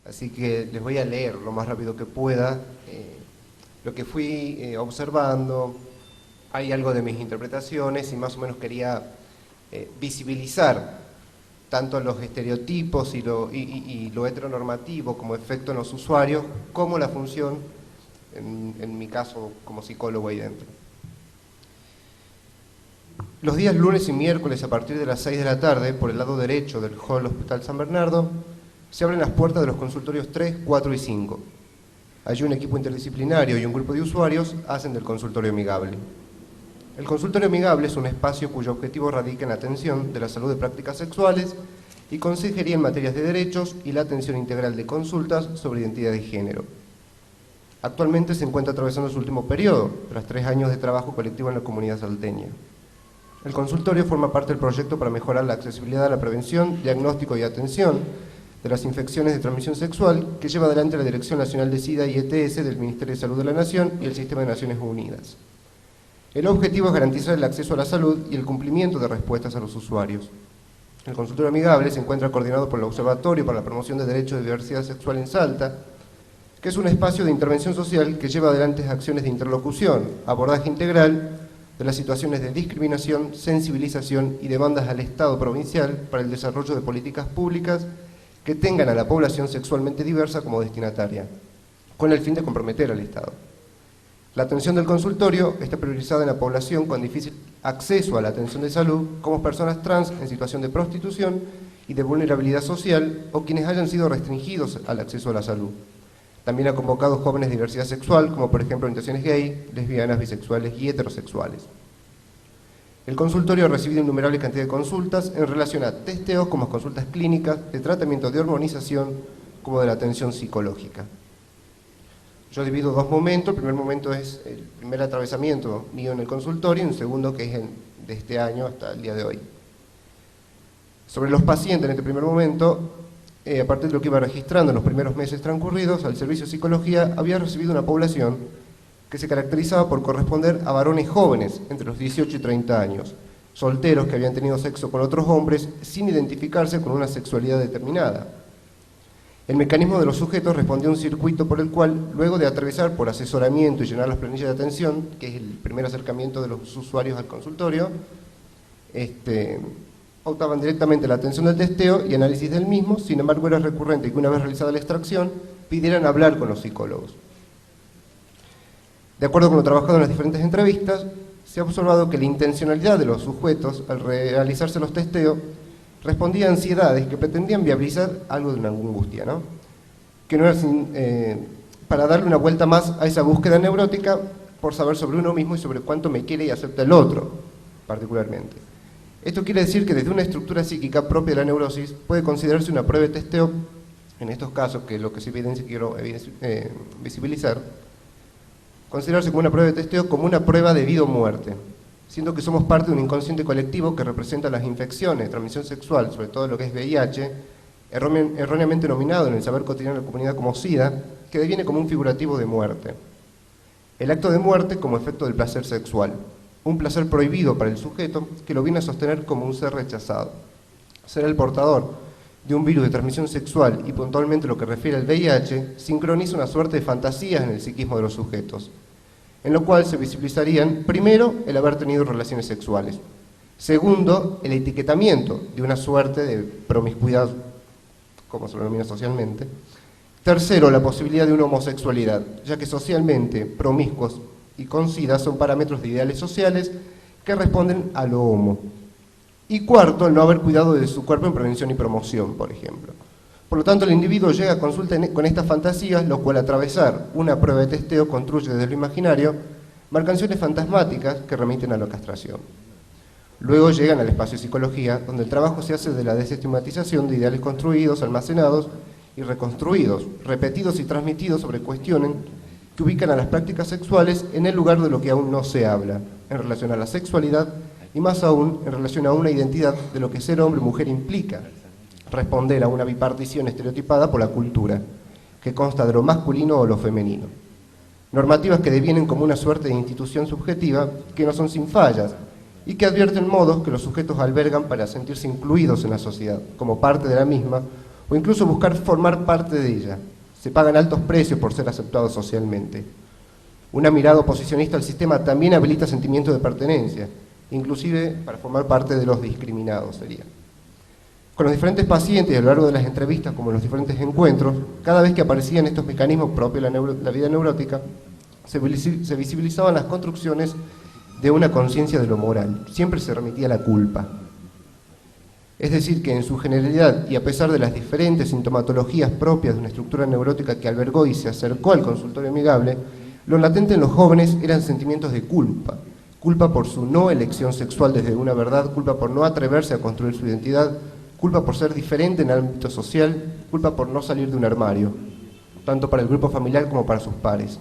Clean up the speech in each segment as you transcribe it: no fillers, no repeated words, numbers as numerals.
así que les voy a leer lo más rápido que pueda lo que fui observando. Hay algo de mis interpretaciones y más o menos quería visibilizar tanto los estereotipos y lo heteronormativo como efecto en los usuarios, como la función, en mi caso, como psicólogo ahí dentro. Los días lunes y miércoles a partir de las 6 de la tarde, por el lado derecho del hall Hospital San Bernardo, se abren las puertas de los consultorios 3, 4 y 5. Allí un equipo interdisciplinario y un grupo de usuarios hacen del consultorio amigable. El consultorio amigable es un espacio cuyo objetivo radica en la atención de la salud de prácticas sexuales y consejería en materias de derechos y la atención integral de consultas sobre identidad de género. Actualmente se encuentra atravesando su último periodo, tras 3 años de trabajo colectivo en la comunidad salteña. El consultorio forma parte del proyecto para mejorar la accesibilidad a la prevención, diagnóstico y atención de las infecciones de transmisión sexual que lleva adelante la Dirección Nacional de SIDA y ETS del Ministerio de Salud de la Nación y el Sistema de Naciones Unidas. El objetivo es garantizar el acceso a la salud y el cumplimiento de respuestas a los usuarios. El consultorio amigable se encuentra coordinado por el Observatorio para la Promoción de Derechos de Diversidad Sexual en Salta, que es un espacio de intervención social que lleva adelante acciones de interlocución, abordaje integral de las situaciones de discriminación, sensibilización y demandas al Estado provincial para el desarrollo de políticas públicas que tengan a la población sexualmente diversa como destinataria, con el fin de comprometer al Estado. La atención del consultorio está priorizada en la población con difícil acceso a la atención de salud, como personas trans en situación de prostitución y de vulnerabilidad social o quienes hayan sido restringidos al acceso a la salud. También ha convocado jóvenes de diversidad sexual, como por ejemplo orientaciones gay, lesbianas, bisexuales y heterosexuales. El consultorio ha recibido innumerable cantidad de consultas en relación a testeos como consultas clínicas, de tratamiento de hormonización, como de la atención psicológica. Yo divido 2 momentos. El primer momento es el primer atravesamiento mío en el consultorio y un segundo que es de este año hasta el día de hoy. Sobre los pacientes en este primer momento, a partir de lo que iba registrando en los primeros meses transcurridos, al servicio de psicología había recibido una población que se caracterizaba por corresponder a varones jóvenes, entre los 18 y 30 años, solteros que habían tenido sexo con otros hombres sin identificarse con una sexualidad determinada. El mecanismo de los sujetos respondió a un circuito por el cual, luego de atravesar por asesoramiento y llenar las planillas de atención, que es el primer acercamiento de los usuarios al consultorio, optaban directamente la atención del testeo y análisis del mismo. Sin embargo, era recurrente que una vez realizada la extracción, pidieran hablar con los psicólogos. De acuerdo con lo trabajado en las diferentes entrevistas, se ha observado que la intencionalidad de los sujetos al realizarse los testeos respondía a ansiedades que pretendían viabilizar algo de una angustia, ¿no? Que no era para darle una vuelta más a esa búsqueda neurótica por saber sobre uno mismo y sobre cuánto me quiere y acepta el otro, particularmente. Esto quiere decir que desde una estructura psíquica propia de la neurosis puede considerarse una prueba de testeo, en estos casos, que es lo que se quiero visibilizar, considerarse como una prueba de testeo como una prueba de vida o muerte, siendo que somos parte de un inconsciente colectivo que representa las infecciones de transmisión sexual, sobre todo lo que es VIH, erróneamente nominado en el saber cotidiano de la comunidad como SIDA, que deviene como un figurativo de muerte. El acto de muerte como efecto del placer sexual, un placer prohibido para el sujeto que lo viene a sostener como un ser rechazado. Ser el portador de un virus de transmisión sexual y puntualmente lo que refiere al VIH, sincroniza una suerte de fantasías en el psiquismo de los sujetos, en lo cual se visibilizarían, primero, el haber tenido relaciones sexuales. Segundo, el etiquetamiento de una suerte de promiscuidad, como se lo denomina socialmente. Tercero, la posibilidad de una homosexualidad, ya que socialmente promiscuos y con SIDA son parámetros de ideales sociales que responden a lo homo. Y cuarto, el no haber cuidado de su cuerpo en prevención y promoción, por ejemplo. Por lo tanto, el individuo llega a consulta con estas fantasías, lo cual atravesar una prueba de testeo construye desde lo imaginario marcaciones fantasmáticas que remiten a la castración. Luego llegan al espacio de psicología, donde el trabajo se hace de la desestigmatización de ideales construidos, almacenados y reconstruidos, repetidos y transmitidos sobre cuestiones que ubican a las prácticas sexuales en el lugar de lo que aún no se habla, en relación a la sexualidad y más aún en relación a una identidad de lo que ser hombre o mujer implica, responder a una bipartición estereotipada por la cultura, que consta de lo masculino o lo femenino. Normativas que devienen como una suerte de institución subjetiva que no son sin fallas y que advierten modos que los sujetos albergan para sentirse incluidos en la sociedad, como parte de la misma, o incluso buscar formar parte de ella. Se pagan altos precios por ser aceptados socialmente. Una mirada oposicionista al sistema también habilita sentimientos de pertenencia, inclusive para formar parte de los discriminados sería. Con los diferentes pacientes a lo largo de las entrevistas, como en los diferentes encuentros, cada vez que aparecían estos mecanismos propios de la vida neurótica, se visibilizaban las construcciones de una conciencia de lo moral. Siempre se remitía a la culpa. Es decir, que en su generalidad, y a pesar de las diferentes sintomatologías propias de una estructura neurótica que albergó y se acercó al consultorio amigable, lo latente en los jóvenes eran sentimientos de culpa. Culpa por su no elección sexual desde una verdad, culpa por no atreverse a construir su identidad, culpa por ser diferente en el ámbito social, culpa por no salir de un armario, tanto para el grupo familiar como para sus pares.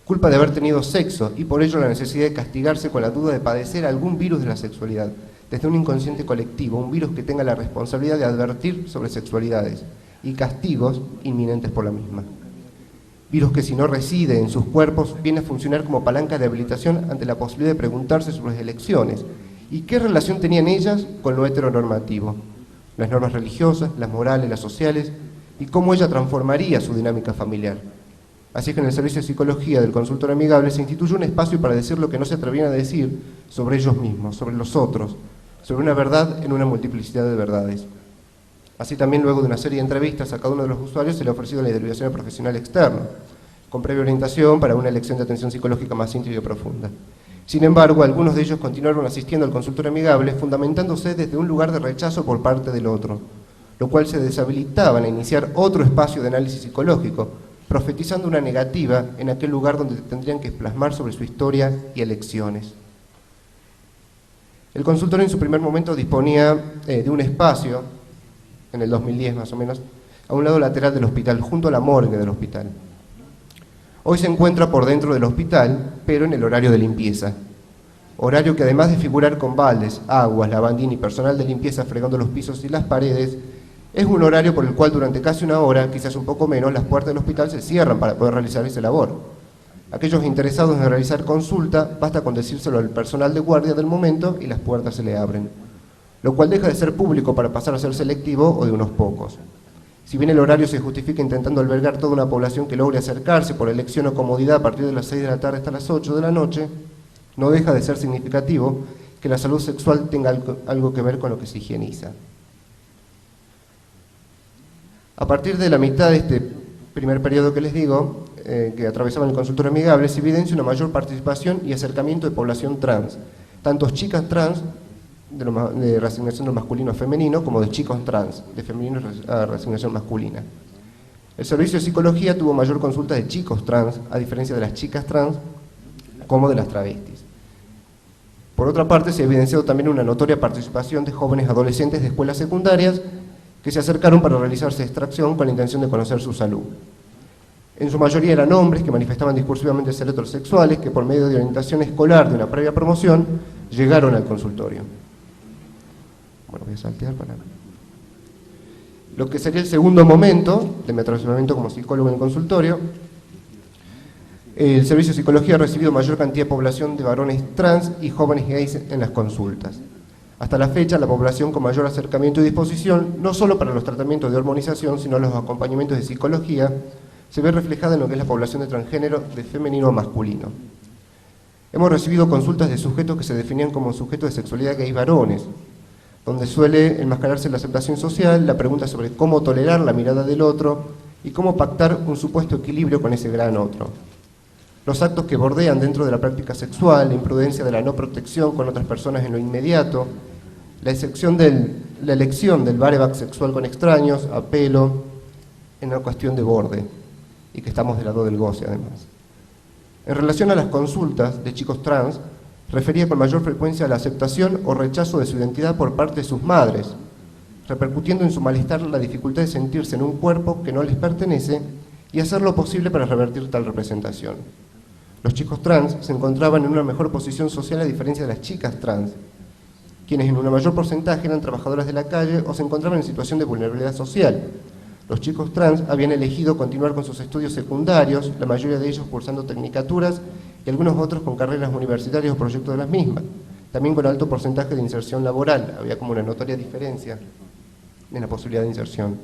Culpa de haber tenido sexo y por ello la necesidad de castigarse con la duda de padecer algún virus de la sexualidad, desde un inconsciente colectivo, un virus que tenga la responsabilidad de advertir sobre sexualidades y castigos inminentes por la misma. Virus que si no reside en sus cuerpos viene a funcionar como palanca de habilitación ante la posibilidad de preguntarse sobre las elecciones y qué relación tenían ellas con lo heteronormativo, las normas religiosas, las morales, las sociales y cómo ella transformaría su dinámica familiar. Así que en el servicio de psicología del consultorio amigable se instituyó un espacio para decir lo que no se atrevían a decir sobre ellos mismos, sobre los otros, sobre una verdad en una multiplicidad de verdades. Así también luego de una serie de entrevistas a cada uno de los usuarios se le ha ofrecido la derivación profesional externa, con previa orientación para una elección de atención psicológica más íntima y profunda. Sin embargo, algunos de ellos continuaron asistiendo al consultorio amigable fundamentándose desde un lugar de rechazo por parte del otro, lo cual se deshabilitaban a iniciar otro espacio de análisis psicológico, profetizando una negativa en aquel lugar donde tendrían que plasmar sobre su historia y elecciones. El consultorio en su primer momento disponía de un espacio, en el 2010 más o menos, a un lado lateral del hospital, junto a la morgue del hospital. Hoy se encuentra por dentro del hospital, pero en el horario de limpieza. Horario que además de figurar con baldes, aguas, lavandín y personal de limpieza fregando los pisos y las paredes, es un horario por el cual durante casi una hora, quizás un poco menos, las puertas del hospital se cierran para poder realizar esa labor. Aquellos interesados en realizar consulta, basta con decírselo al personal de guardia del momento y las puertas se le abren, lo cual deja de ser público para pasar a ser selectivo o de unos pocos. Si bien el horario se justifica intentando albergar toda una población que logre acercarse por elección o comodidad a partir de las 6 de la tarde hasta las 8 de la noche, no deja de ser significativo que la salud sexual tenga algo que ver con lo que se higieniza. A partir de la mitad de este primer periodo que les digo, que atravesaban el consultorio amigable, se evidencia una mayor participación y acercamiento de población trans, tanto chicas trans, de reasignación de masculino a femenino, como de chicos trans, de femenino a reasignación masculina. El servicio de psicología tuvo mayor consulta de chicos trans, a diferencia de las chicas trans, como de las travestis. Por otra parte, se ha evidenciado también una notoria participación de jóvenes adolescentes de escuelas secundarias que se acercaron para realizarse extracción con la intención de conocer su salud. En su mayoría eran hombres que manifestaban discursivamente ser heterosexuales, que por medio de orientación escolar de una previa promoción, llegaron al consultorio. Bueno, voy a saltear para... Lo que sería el segundo momento de mi atravesamiento como psicólogo en el consultorio, el servicio de psicología ha recibido mayor cantidad de población de varones trans y jóvenes gays en las consultas. Hasta la fecha, la población con mayor acercamiento y disposición, no solo para los tratamientos de hormonización, sino los acompañamientos de psicología, se ve reflejada en lo que es la población de transgénero de femenino a masculino. Hemos recibido consultas de sujetos que se definían como sujetos de sexualidad gays varones, donde suele enmascararse la aceptación social, la pregunta sobre cómo tolerar la mirada del otro y cómo pactar un supuesto equilibrio con ese gran otro. Los actos que bordean dentro de la práctica sexual, la imprudencia de la no protección con otras personas en lo inmediato, la elección del bareback sexual con extraños, apelo, en una cuestión de borde, y que estamos del lado del goce además. En relación a las consultas de chicos trans, refería con mayor frecuencia a la aceptación o rechazo de su identidad por parte de sus madres, repercutiendo en su malestar la dificultad de sentirse en un cuerpo que no les pertenece y hacer lo posible para revertir tal representación. Los chicos trans se encontraban en una mejor posición social a diferencia de las chicas trans, quienes en un mayor porcentaje eran trabajadoras de la calle o se encontraban en situación de vulnerabilidad social. Los chicos trans habían elegido continuar con sus estudios secundarios, la mayoría de ellos cursando tecnicaturas y algunos otros con carreras universitarias o proyectos de las mismas, también con alto porcentaje de inserción laboral. Había como una notoria diferencia en la posibilidad de inserción.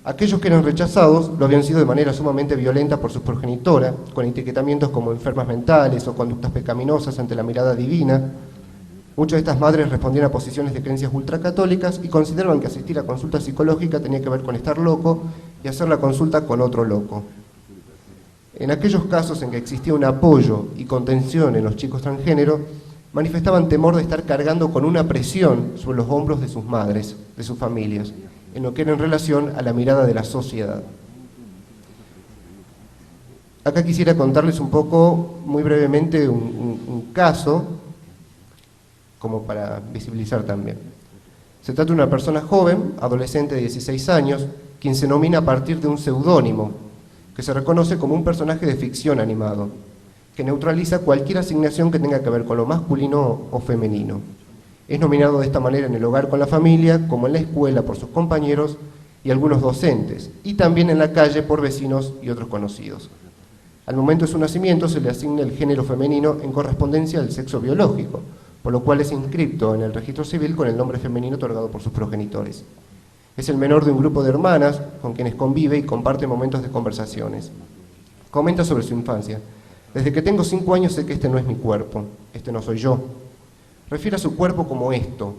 Aquellos que eran rechazados lo habían sido de manera sumamente violenta por su progenitora, con etiquetamientos como enfermas mentales o conductas pecaminosas ante la mirada divina. Muchas de estas madres respondían a posiciones de creencias ultracatólicas y consideraban que asistir a consulta psicológica tenía que ver con estar loco y hacer la consulta con otro loco. En aquellos casos en que existía un apoyo y contención en los chicos transgénero, manifestaban temor de estar cargando con una presión sobre los hombros de sus madres, de sus familias, en lo que era en relación a la mirada de la sociedad. Acá quisiera contarles un poco, muy brevemente, un caso, como para visibilizar también. Se trata de una persona joven, adolescente de 16 años, quien se nomina a partir de un seudónimo, que se reconoce como un personaje de ficción animado, que neutraliza cualquier asignación que tenga que ver con lo masculino o femenino. Es nominado de esta manera en el hogar con la familia, como en la escuela por sus compañeros y algunos docentes, y también en la calle por vecinos y otros conocidos. Al momento de su nacimiento se le asigna el género femenino en correspondencia al sexo biológico, por lo cual es inscripto en el registro civil con el nombre femenino otorgado por sus progenitores. Es el menor de un grupo de hermanas con quienes convive y comparte momentos de conversaciones. Comenta sobre su infancia. Desde que tengo 5 años sé que este no es mi cuerpo, este no soy yo. Refiere a su cuerpo como esto.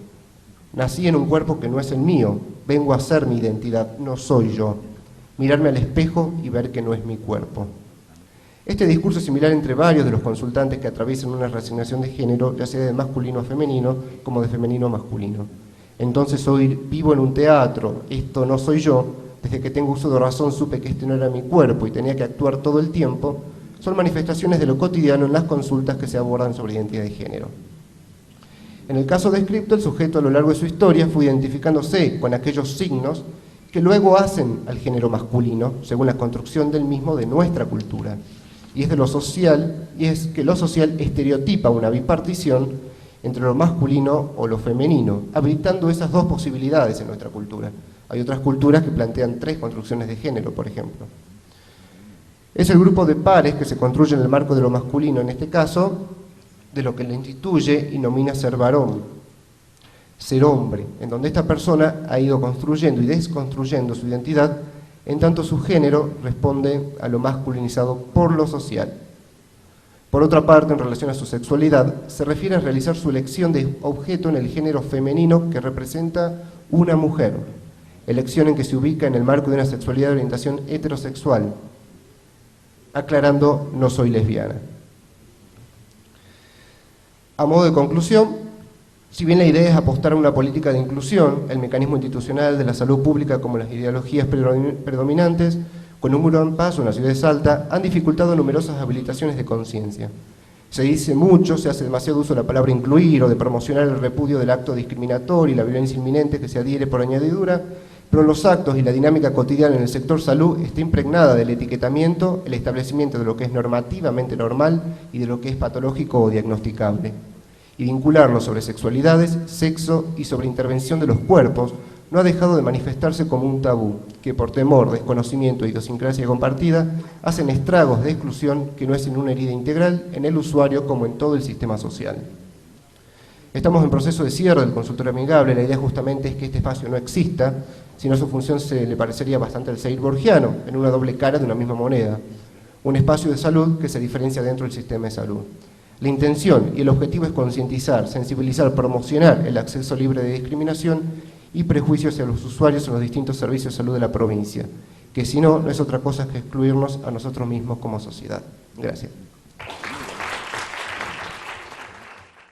Nací en un cuerpo que no es el mío, vengo a ser mi identidad, no soy yo. Mirarme al espejo y ver que no es mi cuerpo. Este discurso es similar entre varios de los consultantes que atraviesan una reasignación de género, ya sea de masculino a femenino, como de femenino a masculino. Entonces oír vivo en un teatro, esto no soy yo, desde que tengo uso de razón supe que este no era mi cuerpo y tenía que actuar todo el tiempo, son manifestaciones de lo cotidiano en las consultas que se abordan sobre identidad de género. En el caso descrito, el sujeto a lo largo de su historia fue identificándose con aquellos signos que luego hacen al género masculino, según la construcción del mismo de nuestra cultura. Y es que lo social estereotipa una bipartición entre lo masculino o lo femenino, habilitando esas dos posibilidades en nuestra cultura. Hay otras culturas que plantean 3 construcciones de género, por ejemplo. Es el grupo de pares que se construye en el marco de lo masculino, en este caso, de lo que le instituye y nomina ser varón, ser hombre, en donde esta persona ha ido construyendo y desconstruyendo su identidad, en tanto su género responde a lo masculinizado por lo social. Por otra parte, en relación a su sexualidad, se refiere a realizar su elección de objeto en el género femenino que representa una mujer, elección en que se ubica en el marco de una sexualidad de orientación heterosexual, aclarando, no soy lesbiana. A modo de conclusión, si bien la idea es apostar a una política de inclusión, el mecanismo institucional de la salud pública como las ideologías predominantes, con un gran paso en la ciudad de Salta, han dificultado numerosas habilitaciones de conciencia. Se dice mucho, se hace demasiado uso de la palabra incluir o de promocionar el repudio del acto discriminatorio y la violencia inminente que se adhiere por añadidura, pero en los actos y la dinámica cotidiana en el sector salud está impregnada del etiquetamiento, el establecimiento de lo que es normativamente normal y de lo que es patológico o diagnosticable. Y vincularlo sobre sexualidades, sexo y sobre intervención de los cuerpos no ha dejado de manifestarse como un tabú, que por temor, desconocimiento e idiosincrasia compartida, hacen estragos de exclusión que no es en una herida integral en el usuario como en todo el sistema social. Estamos en proceso de cierre del consultorio amigable, la idea justamente es que este espacio no exista, sino su función se le parecería bastante al seguir borgiano, en una doble cara de una misma moneda, un espacio de salud que se diferencia dentro del sistema de salud. La intención y el objetivo es concientizar, sensibilizar, promocionar el acceso libre de discriminación y prejuicios hacia los usuarios en los distintos servicios de salud de la provincia, que si no, no es otra cosa que excluirnos a nosotros mismos como sociedad. Gracias.